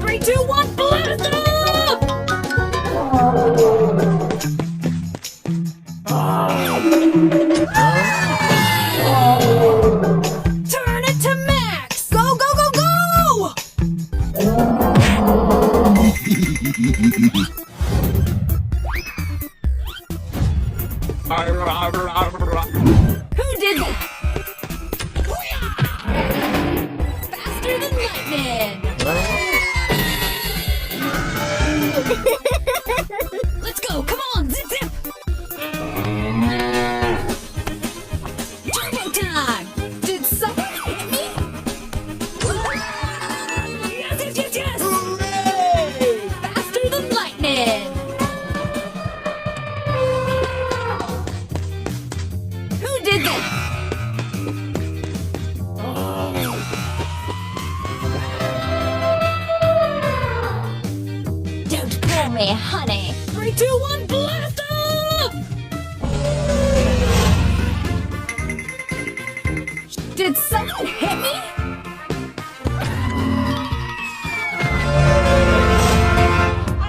Three, two, one, blast Turn it to max! Go, go, go, go! Who did that? Faster than lightning! Let's go, come on, zip zip! Turbo time! Did someone hit me? Yes, yes, yes, yes! Hooray! Faster than lightning! Who did that? Don't call me honey. 3, 2, 1, blast off! Did someone hit me?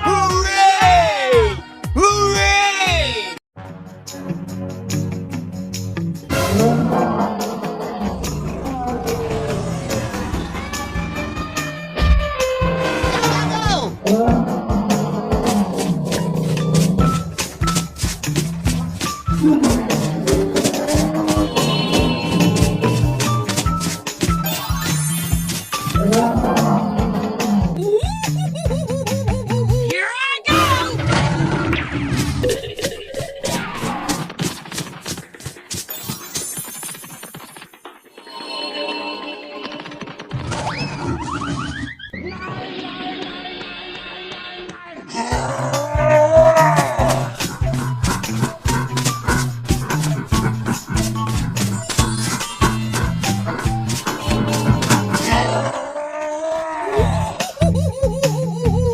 Hooray! Hooray! Here I go!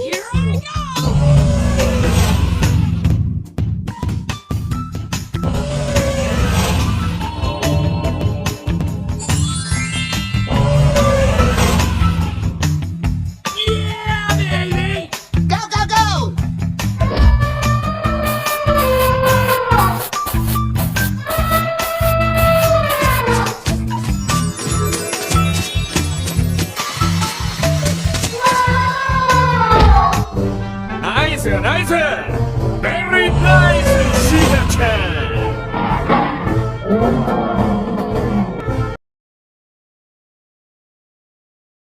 Here I go! Yeah, baby! Go, go, go! 나이스 나이스 베리 나이스 시작해